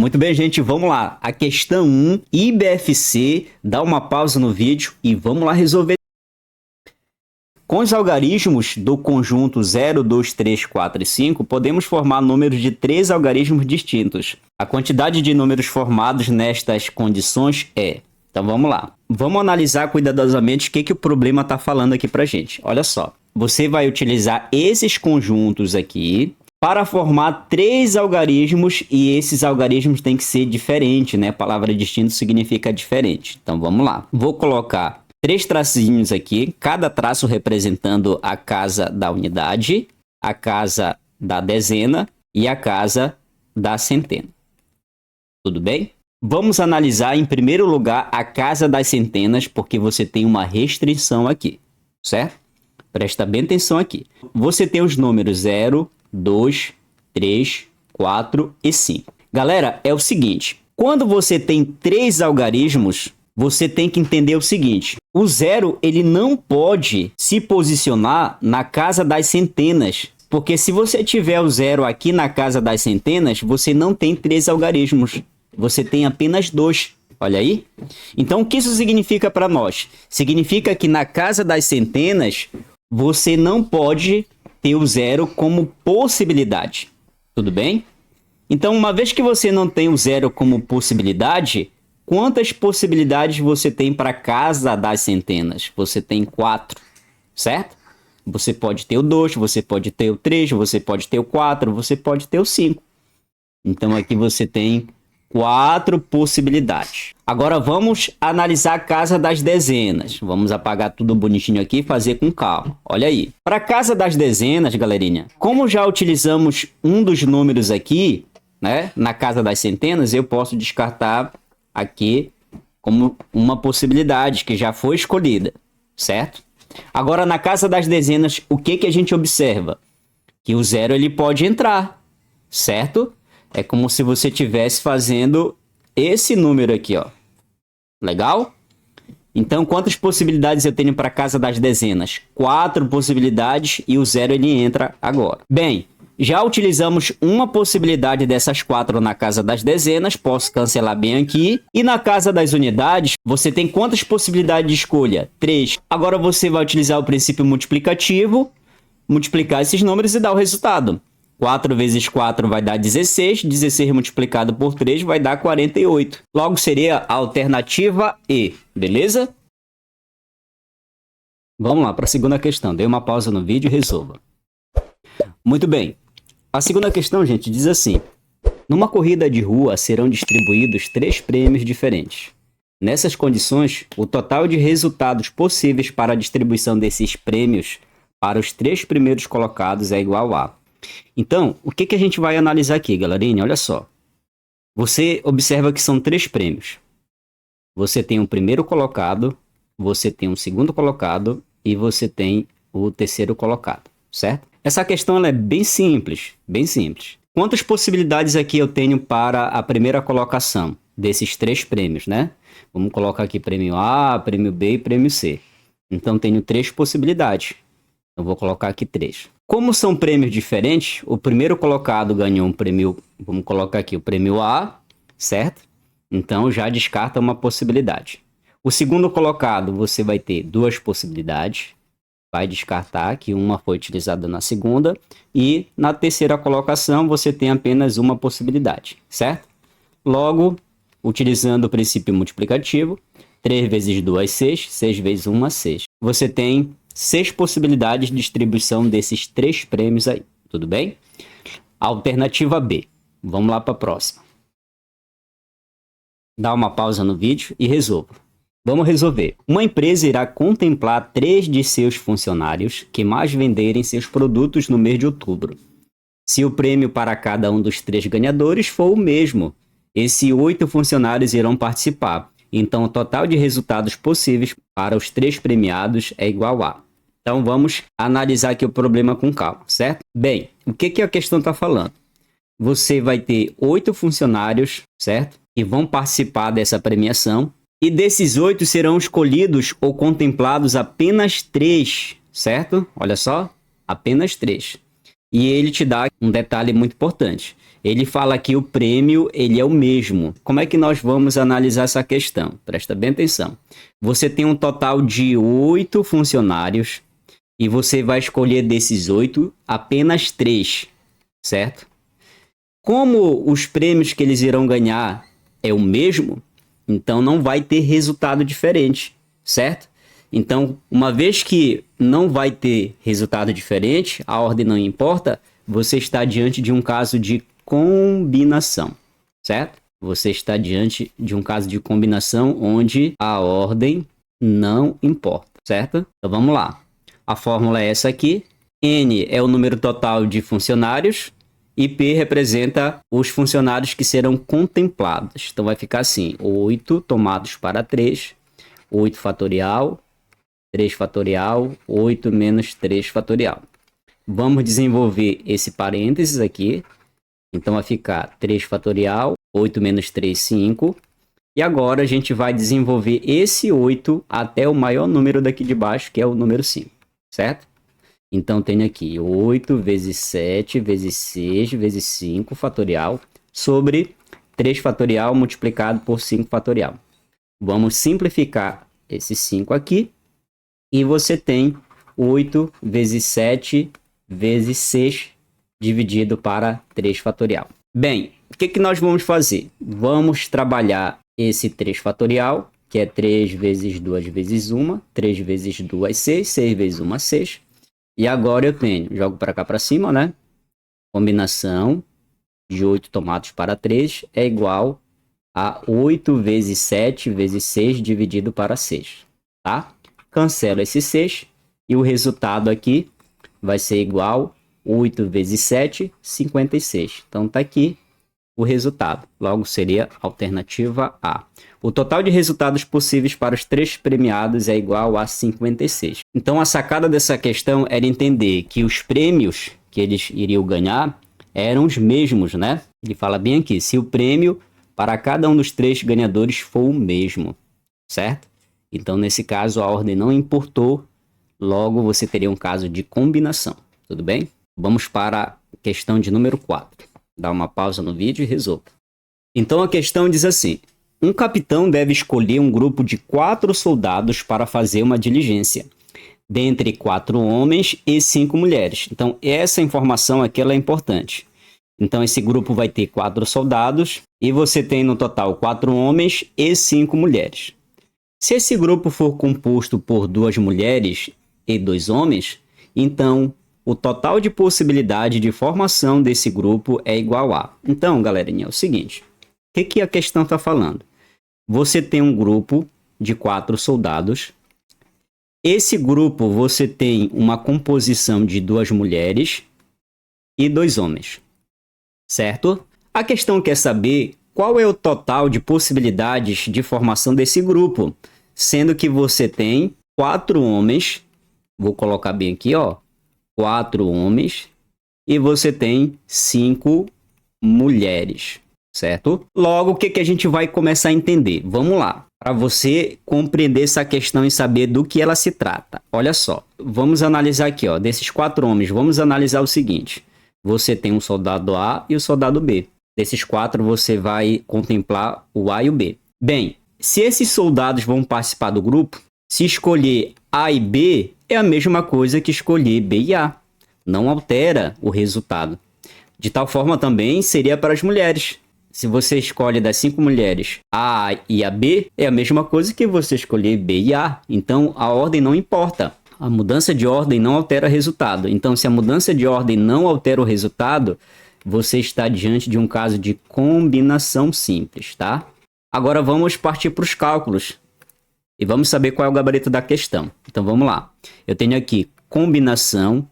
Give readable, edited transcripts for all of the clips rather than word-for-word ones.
Muito bem, gente, vamos lá. A questão 1, IBFC, dá uma pausa no vídeo e vamos lá resolver. Com os algarismos do conjunto 0, 2, 3, 4 e 5, podemos formar números de 3 algarismos distintos. A quantidade de números formados nestas condições é... Então vamos lá. Vamos analisar cuidadosamente o que o problema está falando aqui para gente. Olha só, você vai utilizar esses conjuntos aqui para formar 3 algarismos e esses algarismos têm que ser diferentes, né? A palavra distinto significa diferente. Então vamos lá. Vou colocar 3 tracinhos aqui, cada traço representando a casa da unidade, a casa da dezena e a casa da centena. Tudo bem? Vamos analisar em primeiro lugar a casa das centenas, porque você tem uma restrição aqui, certo? Presta bem atenção aqui. Você tem os números 0, 2, 3, 4 e 5. Galera, é o seguinte, quando você tem 3 algarismos, você tem que entender o seguinte, o 0 ele não pode se posicionar na casa das centenas, porque se você tiver o 0 aqui na casa das centenas, você não tem 3 algarismos, você tem apenas 2. Olha aí. Então, o que isso significa para nós? Significa que na casa das centenas, você não pode ter o 0 como possibilidade. Tudo bem? Então, uma vez que você não tem o 0 como possibilidade, quantas possibilidades você tem para a casa das centenas? Você tem 4, certo? Você pode ter o 2, você pode ter o 3, você pode ter o 4, você pode ter o 5. Então, aqui você tem 4 possibilidades. Agora vamos analisar a casa das dezenas. Vamos apagar tudo bonitinho aqui e fazer com calma. Olha aí. Para a casa das dezenas, galerinha, como já utilizamos um dos números aqui, né, na casa das centenas, eu posso descartar aqui como uma possibilidade que já foi escolhida, certo? Agora, na casa das dezenas, o que a gente observa? Que o 0 ele pode entrar, certo? É como se você estivesse fazendo esse número aqui, ó. Legal? Então, quantas possibilidades eu tenho para a casa das dezenas? 4 possibilidades e o 0 ele entra agora. Bem, já utilizamos uma possibilidade dessas 4 na casa das dezenas, posso cancelar bem aqui. E na casa das unidades, você tem quantas possibilidades de escolha? 3. Agora você vai utilizar o princípio multiplicativo, multiplicar esses números e dar o resultado. 4 vezes 4 vai dar 16, 16 multiplicado por 3 vai dar 48. Logo seria a alternativa E, beleza? Vamos lá para a segunda questão. Dê uma pausa no vídeo e resolva. Muito bem. A segunda questão, gente, diz assim. Numa corrida de rua serão distribuídos 3 prêmios diferentes. Nessas condições, o total de resultados possíveis para a distribuição desses prêmios para os 3 primeiros colocados é igual a... Então, o que a gente vai analisar aqui, galerinha? Olha só. Você observa que são 3 prêmios. Você tem um primeiro colocado, você tem um segundo colocado e você tem o terceiro colocado, certo? Essa questão ela é bem simples, bem simples. Quantas possibilidades aqui eu tenho para a primeira colocação desses 3 prêmios, né? Vamos colocar aqui prêmio A, prêmio B e prêmio C. Então, tenho 3 possibilidades. Eu vou colocar aqui 3. Como são prêmios diferentes, o primeiro colocado ganhou um prêmio, vamos colocar aqui o prêmio A, certo? Então já descarta uma possibilidade. O segundo colocado você vai ter 2 possibilidades, vai descartar que uma foi utilizada na segunda, e na terceira colocação você tem apenas uma possibilidade, certo? Logo, utilizando o princípio multiplicativo, 3 vezes 2, 6, 6 vezes 1, 6. Você tem 6 possibilidades de distribuição desses 3 prêmios aí, tudo bem? Alternativa B. Vamos lá para a próxima. Dá uma pausa no vídeo e resolva. Vamos resolver. Uma empresa irá contemplar 3 de seus funcionários que mais venderem seus produtos no mês de outubro. Se o prêmio para cada um dos 3 ganhadores for o mesmo, esses 8 funcionários irão participar. Então, o total de resultados possíveis para os 3 premiados é igual a... Então, vamos analisar aqui o problema com calma, certo? Bem, o que a questão está falando? Você vai ter 8 funcionários, certo? Que vão participar dessa premiação. E desses 8 serão escolhidos ou contemplados apenas 3, certo? Olha só, apenas 3. E ele te dá um detalhe muito importante. Ele fala que o prêmio ele é o mesmo. Como é que nós vamos analisar essa questão? Presta bem atenção. Você tem um total de 8 funcionários e você vai escolher desses 8 apenas 3, certo? Como os prêmios que eles irão ganhar é o mesmo, então não vai ter resultado diferente, certo? Então, uma vez que não vai ter resultado diferente, a ordem não importa, você está diante de um caso de combinação, certo? Você está diante de um caso de combinação onde a ordem não importa, certo? Então vamos lá. A fórmula é essa aqui. N é o número total de funcionários e P representa os funcionários que serão contemplados. Então vai ficar assim, 8 tomados para 3, 8 fatorial, 3 fatorial, 8 menos 3 fatorial. Vamos desenvolver esse parênteses aqui. Então vai ficar 3 fatorial, 8 menos 3, 5. E agora a gente vai desenvolver esse 8 até o maior número daqui de baixo, que é o número 5, certo? Então tem aqui 8 vezes 7 vezes 6 vezes 5 fatorial sobre 3 fatorial multiplicado por 5 fatorial. Vamos simplificar esse 5 aqui. E você tem 8 vezes 7 vezes 6 dividido para 3 fatorial. Bem, o que nós vamos fazer? Vamos trabalhar esse 3 fatorial, que é 3 vezes 2 vezes 1, 3 vezes 2, 6, 6 vezes 1, 6. E agora eu tenho, jogo para cá para cima, né? Combinação de 8 tomados para 3 é igual a 8 vezes 7 vezes 6 dividido para 6, tá? Cancelo esse 6 e o resultado aqui vai ser igual 8 vezes 7, 56. Então tá aqui o resultado. Logo seria a alternativa A. O total de resultados possíveis para os 3 premiados é igual a 56. Então a sacada dessa questão era entender que os prêmios que eles iriam ganhar eram os mesmos, né? Ele fala bem aqui, se o prêmio para cada um dos 3 ganhadores for o mesmo, certo? Então, nesse caso, a ordem não importou, logo você teria um caso de combinação, tudo bem? Vamos para a questão de número 4. Dá uma pausa no vídeo e resolva. Então, a questão diz assim, um capitão deve escolher um grupo de 4 soldados para fazer uma diligência, dentre 4 homens e 5 mulheres. Então, essa informação aqui ela é importante. Então, esse grupo vai ter 4 soldados e você tem no total 4 homens e 5 mulheres. Se esse grupo for composto por 2 mulheres e 2 homens, então o total de possibilidade de formação desse grupo é igual a... Então, galerinha, é o seguinte, o que a questão está falando? Você tem um grupo de 4 soldados, esse grupo você tem uma composição de 2 mulheres e 2 homens, certo? A questão quer saber qual é o total de possibilidades de formação desse grupo, sendo que você tem 4 homens, vou colocar bem aqui, ó, 4 homens, e você tem 5 mulheres, certo? Logo, o que a gente vai começar a entender? Vamos lá, para você compreender essa questão e saber do que ela se trata. Olha só, vamos analisar aqui, ó, desses 4 homens, vamos analisar o seguinte. Você tem um soldado A e o soldado B. Desses 4, você vai contemplar o A e o B. Bem, se esses soldados vão participar do grupo, se escolher A e B, é a mesma coisa que escolher B e A. Não altera o resultado. De tal forma também seria para as mulheres. Se você escolhe das 5 mulheres A e a B, é a mesma coisa que você escolher B e A. Então, a ordem não importa. A mudança de ordem não altera o resultado. Então, se a mudança de ordem não altera o resultado, você está diante de um caso de combinação simples, tá? Agora vamos partir para os cálculos e vamos saber qual é o gabarito da questão. Então vamos lá. Eu tenho aqui combinação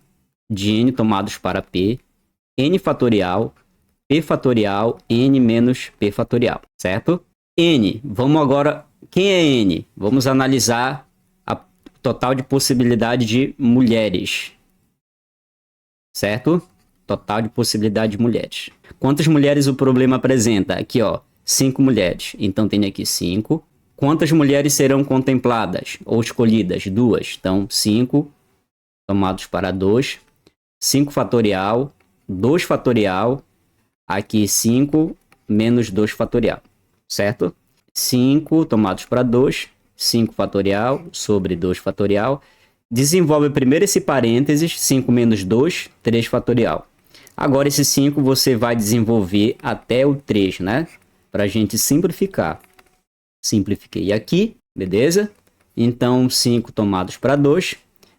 de n tomados para p, n fatorial, p fatorial, n menos p fatorial, certo? N, vamos agora, quem é n? Vamos analisar a total de possibilidade de mulheres, certo? Total de possibilidade de mulheres. Quantas mulheres o problema apresenta? Aqui, ó, 5 mulheres. Então, tem aqui 5. Quantas mulheres serão contempladas ou escolhidas? 2. Então, 5 tomados para 2. 5 fatorial, 2 fatorial, aqui 5 menos 2 fatorial, certo? 5 tomados para 2, 5 fatorial sobre 2 fatorial. Desenvolve primeiro esse parênteses, 5 menos 2, 3 fatorial. Agora esse 5 você vai desenvolver até o 3, né? Para a gente simplificar. Simplifiquei aqui, beleza? Então 5 tomados para 2,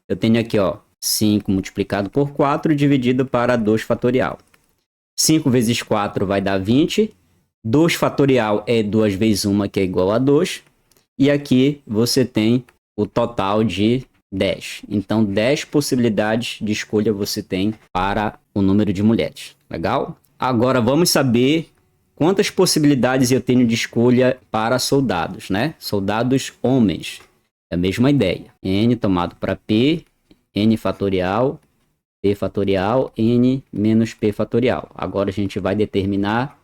eu tenho aqui, ó, 5 multiplicado por 4 dividido para 2 fatorial. 5 vezes 4 vai dar 20. 2 fatorial é 2 vezes 1, que é igual a 2. E aqui você tem o total de 10. Então, 10 possibilidades de escolha você tem para o número de mulheres. Legal? Agora, vamos saber quantas possibilidades eu tenho de escolha para soldados, né? Soldados homens. É a mesma ideia. N tomado para P, N fatorial, P fatorial, N menos P fatorial. Agora, a gente vai determinar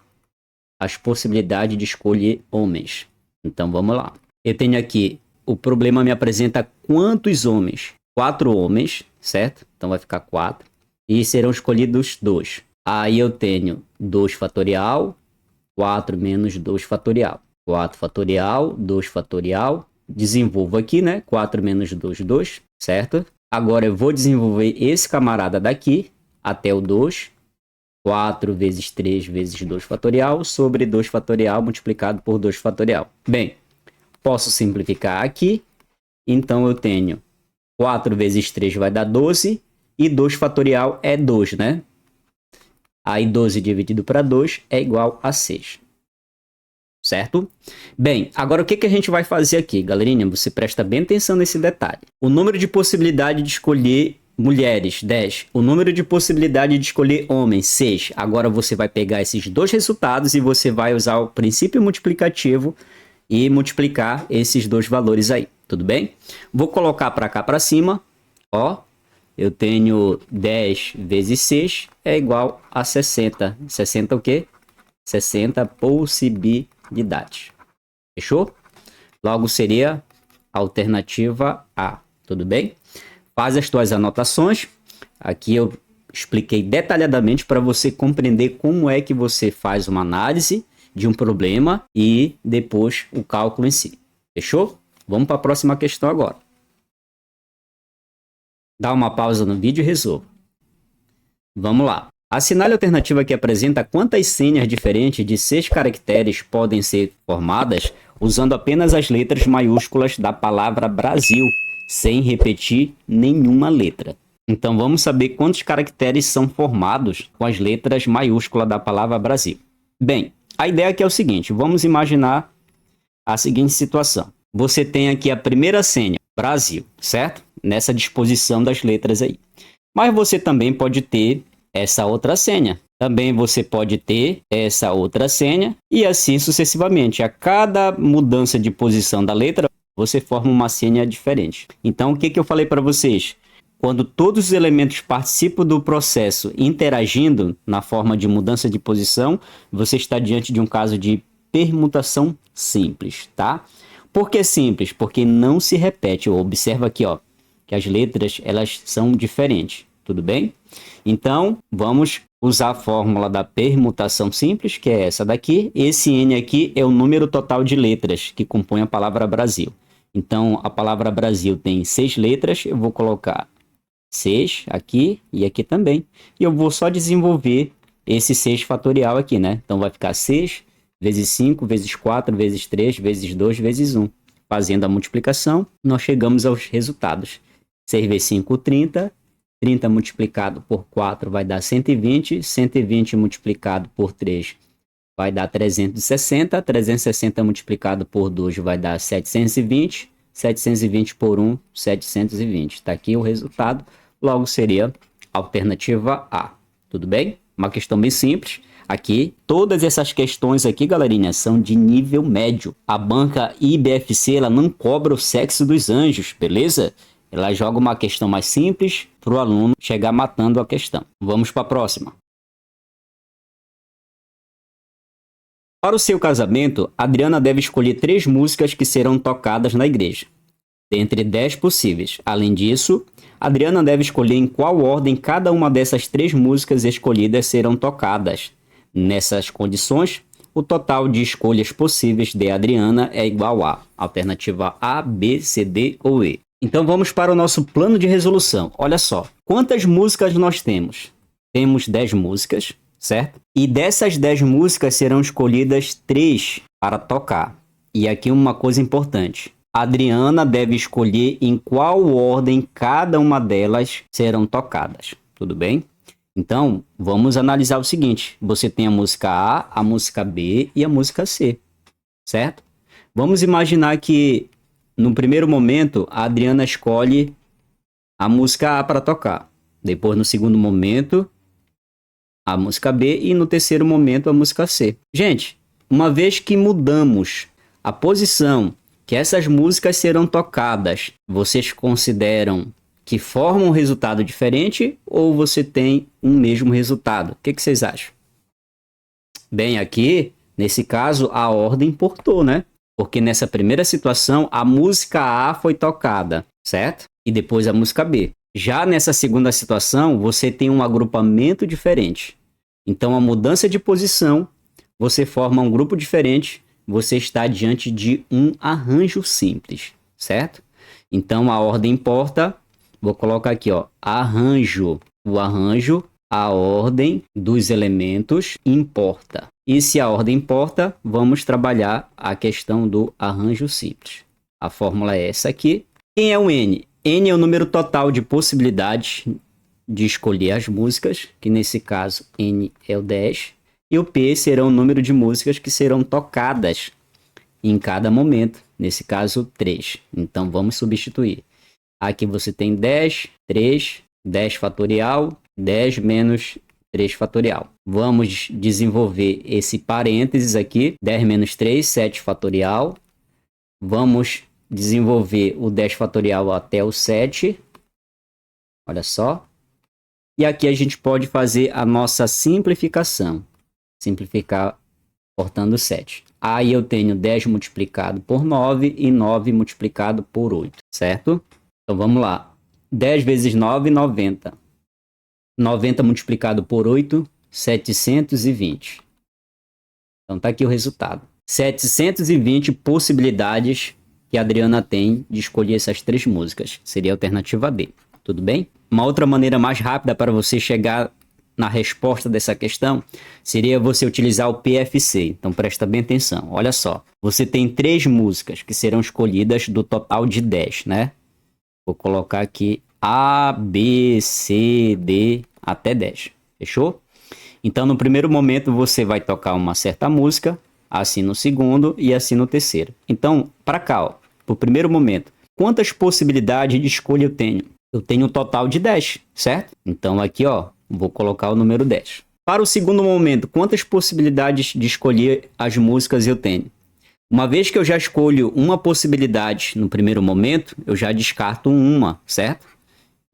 as possibilidades de escolher homens. Então, vamos lá. Eu tenho aqui, o problema me apresenta quantos homens? 4 homens, certo? Então, vai ficar 4. E serão escolhidos 2. Aí, eu tenho 2 fatorial, 4 menos 2 fatorial. 4 fatorial, 2 fatorial. Desenvolvo aqui, né? 4 menos 2, 2, certo? Agora, eu vou desenvolver esse camarada daqui até o 2. 4 vezes 3 vezes 2 fatorial sobre 2 fatorial multiplicado por 2 fatorial. Bem, posso simplificar aqui. Então, eu tenho 4 vezes 3 vai dar 12. E 2 fatorial é 2, né? Aí, 12 dividido para 2 é igual a 6. Certo? Bem, agora o que a gente vai fazer aqui, galerinha? Você presta bem atenção nesse detalhe. O número de possibilidade de escolher mulheres, 10. O número de possibilidade de escolher homens, 6. Agora você vai pegar esses dois resultados e você vai usar o princípio multiplicativo e multiplicar esses dois valores aí. Tudo bem? Vou colocar para cá para cima. Ó, eu tenho 10 vezes 6 é igual a 60. 60 o quê? 60 possibilidades. Fechou? Logo seria a alternativa A. Tudo bem? Faz as tuas anotações. Aqui eu expliquei detalhadamente para você compreender como é que você faz uma análise de um problema e depois o cálculo em si. Fechou? Vamos para a próxima questão agora. Dá uma pausa no vídeo e resolva. Vamos lá. Assinale a alternativa que apresenta quantas senhas diferentes de 6 caracteres podem ser formadas usando apenas as letras maiúsculas da palavra Brasil, sem repetir nenhuma letra. Então vamos saber quantos caracteres são formados com as letras maiúsculas da palavra Brasil. Bem, a ideia aqui é o seguinte, vamos imaginar a seguinte situação. Você tem aqui a primeira senha, Brasil, certo? Nessa disposição das letras aí. Mas você também pode ter essa outra senha. Também você pode ter essa outra senha e assim sucessivamente. A cada mudança de posição da letra, você forma uma senha diferente. Então, o que eu falei para vocês? Quando todos os elementos participam do processo interagindo na forma de mudança de posição, você está diante de um caso de permutação simples, tá? Por que simples? Porque não se repete. Observa aqui, ó, que as letras elas são diferentes. Tudo bem? Então, vamos usar a fórmula da permutação simples, que é essa daqui. Esse N aqui é o número total de letras que compõe a palavra Brasil. Então, a palavra Brasil tem 6 letras. Eu vou colocar 6 aqui e aqui também. E eu vou só desenvolver esse 6 fatorial aqui, né? Então, vai ficar 6 vezes 5, vezes 4, vezes 3, vezes 2, vezes 1. Fazendo a multiplicação, nós chegamos aos resultados. 6 vezes 5, 30. 30 multiplicado por 4 vai dar 120. 120 multiplicado por 3 vai dar 360. 360 multiplicado por 2 vai dar 720. 720 por 1, 720. Está aqui o resultado. Logo seria a alternativa A. Tudo bem? Uma questão bem simples. Aqui, todas essas questões aqui, galerinha, são de nível médio. A banca IBFC, ela não cobra o sexo dos anjos, beleza? Ela joga uma questão mais simples para o aluno chegar matando a questão. Vamos para a próxima. Para o seu casamento, Adriana deve escolher 3 músicas que serão tocadas na igreja. dentre 10 possíveis. Além disso, Adriana deve escolher em qual ordem cada uma dessas 3 músicas escolhidas serão tocadas. Nessas condições, o total de escolhas possíveis de Adriana é igual a alternativa A, B, C, D ou E. Então vamos para o nosso plano de resolução. Olha só, quantas músicas nós temos? Temos 10 músicas, certo? E dessas 10 músicas serão escolhidas 3 para tocar. E aqui uma coisa importante. A Adriana deve escolher em qual ordem cada uma delas serão tocadas. Tudo bem? Então, vamos analisar o seguinte. Você tem a música A, a música B e a música C, certo? Vamos imaginar que, no primeiro momento, a Adriana escolhe a música A para tocar. Depois, no segundo momento, a música B e, no terceiro momento, a música C. Gente, uma vez que mudamos a posição que essas músicas serão tocadas, vocês consideram que formam um resultado diferente ou você tem um mesmo resultado? O que vocês acham? Bem, aqui, nesse caso, a ordem importou, né? Porque nessa primeira situação, a música A foi tocada, certo? E depois a música B. Já nessa segunda situação, você tem um agrupamento diferente. Então, a mudança de posição, você forma um grupo diferente, você está diante de um arranjo simples, certo? Então, a ordem importa. Vou colocar aqui, ó, arranjo. O arranjo, a ordem dos elementos importa. E se a ordem importa, vamos trabalhar a questão do arranjo simples. A fórmula é essa aqui. Quem é o N? N é o número total de possibilidades de escolher as músicas, que nesse caso N é o 10. E o P será o número de músicas que serão tocadas em cada momento. Nesse caso, 3. Então, vamos substituir. Aqui você tem 10, 3, 10 fatorial, 10 menos 3 fatorial. Vamos desenvolver esse parênteses aqui. 10 menos 3, 7 fatorial. Vamos desenvolver o 10 fatorial até o 7. Olha só. E aqui a gente pode fazer a nossa simplificação. Simplificar cortando 7. Aí eu tenho 10 multiplicado por 9 e 9 multiplicado por 8, certo? Então vamos lá. 10 vezes 9, 90. 90 multiplicado por 8, 720. Então tá aqui o resultado. 720 possibilidades que a Adriana tem de escolher essas 3 músicas. Seria a alternativa B. Tudo bem? Uma outra maneira mais rápida para você chegar na resposta dessa questão seria você utilizar o PFC. Então presta bem atenção. Olha só. Você tem 3 músicas que serão escolhidas do total de 10, né? Vou colocar aqui A, B, C, D, até 10. Fechou? Então, no primeiro momento, você vai tocar uma certa música, assim no segundo e assim no terceiro. Então, para cá, ó, pro primeiro momento, quantas possibilidades de escolha eu tenho? Eu tenho um total de 10, certo? Então, aqui, ó, vou colocar o número 10. Para o segundo momento, quantas possibilidades de escolher as músicas eu tenho? Uma vez que eu já escolho uma possibilidade no primeiro momento, eu já descarto uma, certo?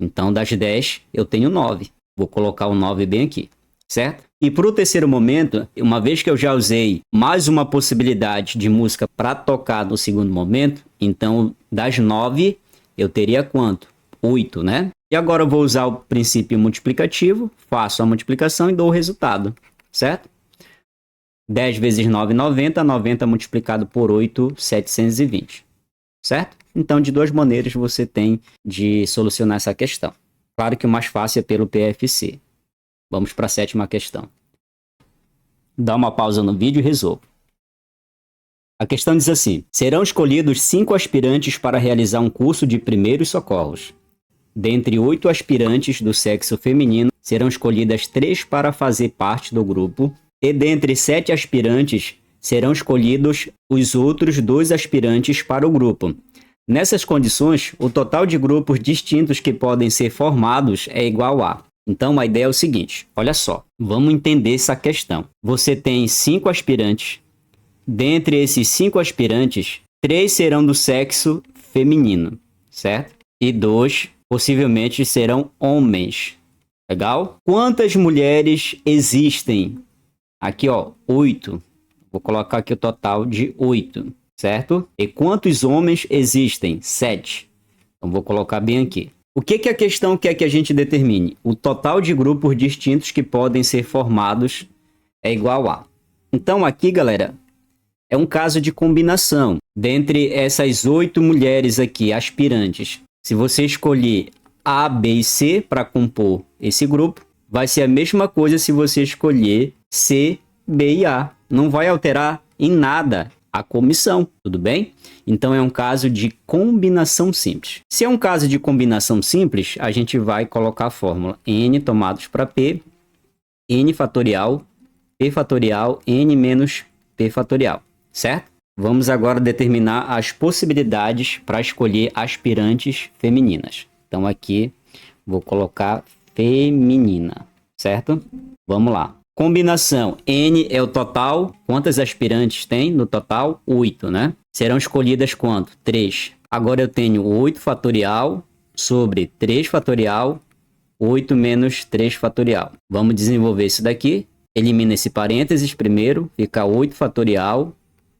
Então, das 10, eu tenho 9. Vou colocar o 9 bem aqui, certo? E para o terceiro momento, uma vez que eu já usei mais uma possibilidade de música para tocar no segundo momento, então, das 9, eu teria quanto? 8, né? E agora eu vou usar o princípio multiplicativo, faço a multiplicação e dou o resultado, certo? 10 vezes 9, 90. 90 multiplicado por 8, 720. Certo? Então, de 2 maneiras você tem de solucionar essa questão. Claro que o mais fácil é pelo PFC. Vamos para a 7ª questão. Dá uma pausa no vídeo e resolva. A questão diz assim: serão escolhidos 5 aspirantes para realizar um curso de primeiros socorros. Dentre 8 aspirantes do sexo feminino, serão escolhidas 3 para fazer parte do grupo. E dentre 7 aspirantes, serão escolhidos os outros 2 aspirantes para o grupo. Nessas condições, o total de grupos distintos que podem ser formados é igual a... Então, a ideia é o seguinte, olha só, vamos entender essa questão. Você tem 5 aspirantes. Dentre esses 5 aspirantes, 3 serão do sexo feminino, certo? E 2, possivelmente, serão homens. Legal? Quantas mulheres existem? Aqui, ó, 8. Vou colocar aqui o total de 8, certo? E quantos homens existem? 7. Então, vou colocar bem aqui. O que a questão quer que a gente determine? O total de grupos distintos que podem ser formados é igual a. Então, aqui, galera, é um caso de combinação. Dentre essas 8 mulheres aqui, aspirantes, se você escolher A, B e C para compor esse grupo, vai ser a mesma coisa se você escolher C, B e A. Não vai alterar em nada a comissão, tudo bem? Então, é um caso de combinação simples. Se é um caso de combinação simples, a gente vai colocar a fórmula N tomados para P, N fatorial, P fatorial, N menos P fatorial, certo? Vamos agora determinar as possibilidades para escolher aspirantes femininas. Então, aqui, vou colocar feminina, certo? Vamos lá. Combinação, N é o total. Quantas aspirantes tem no total? 8, né? Serão escolhidas quanto? 3. Agora eu tenho 8 fatorial sobre 3 fatorial, 8 menos 3 fatorial. Vamos desenvolver isso daqui. Elimina esse parênteses primeiro, fica 8 fatorial,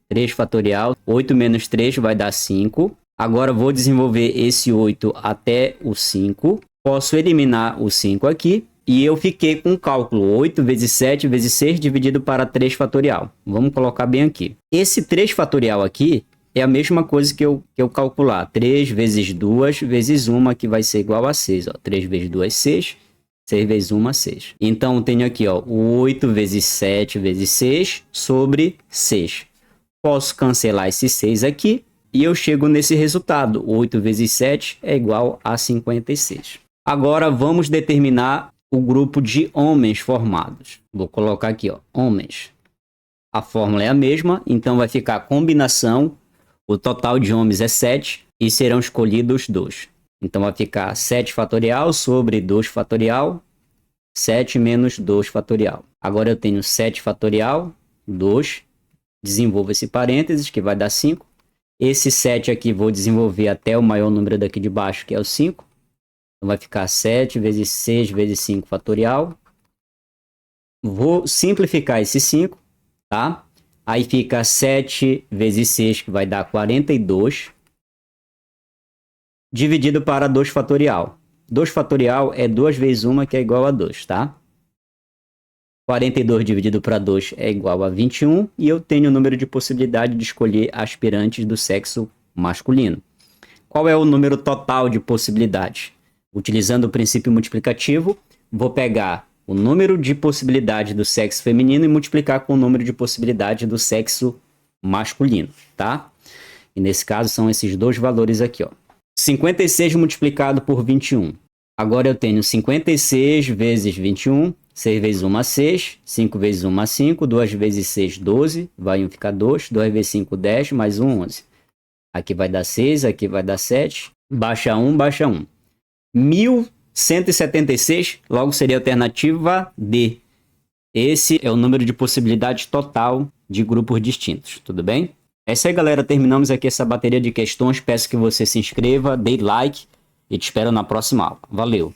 3 fatorial, 8 menos 3 vai dar 5. Agora vou desenvolver esse 8 até o 5. Posso eliminar o 5 aqui. E eu fiquei com o cálculo 8 vezes 7 vezes 6 dividido para 3 fatorial. Vamos colocar bem aqui. Esse 3 fatorial aqui é a mesma coisa que eu calcular. 3 vezes 2 vezes 1, que vai ser igual a 6. Ó. 3 vezes 2, 6. 6 vezes 1, 6. Então, eu tenho aqui ó, 8 vezes 7 vezes 6 sobre 6. Posso cancelar esse 6 aqui e eu chego nesse resultado. 8 vezes 7 é igual a 56. Agora, vamos determinar o grupo de homens formados. Vou colocar aqui, ó, homens. A fórmula é a mesma, então vai ficar a combinação. O total de homens é 7 e serão escolhidos 2. Então vai ficar 7 fatorial sobre 2 fatorial, 7 menos 2 fatorial. Agora eu tenho 7 fatorial, 2. Desenvolvo esse parênteses, que vai dar 5. Esse 7 aqui vou desenvolver até o maior número daqui de baixo, que é o 5. Então, vai ficar 7 vezes 6 vezes 5 fatorial. Vou simplificar esse 5, tá? Aí fica 7 vezes 6, que vai dar 42. Dividido para 2 fatorial. 2 fatorial é 2 vezes 1, que é igual a 2, tá? 42 dividido para 2 é igual a 21. E eu tenho o número de possibilidade de escolher aspirantes do sexo masculino. Qual é o número total de possibilidades? Utilizando o princípio multiplicativo, vou pegar o número de possibilidade do sexo feminino e multiplicar com o número de possibilidade do sexo masculino, tá? E nesse caso são esses dois valores aqui, ó. 56 multiplicado por 21. Agora eu tenho 56 vezes 21, 6 vezes 1, 6, 5 vezes 1, 5, 2 vezes 6, 12, vai 1 ficar 2, 2 vezes 5, 10, mais 1, 11. Aqui vai dar 6, aqui vai dar 7, baixa 1, baixa 1. 1176, logo seria a alternativa D. Esse é o número de possibilidades total de grupos distintos, tudo bem? É isso aí, galera. Terminamos aqui essa bateria de questões. Peço que você se inscreva, dê like e te espero na próxima aula. Valeu!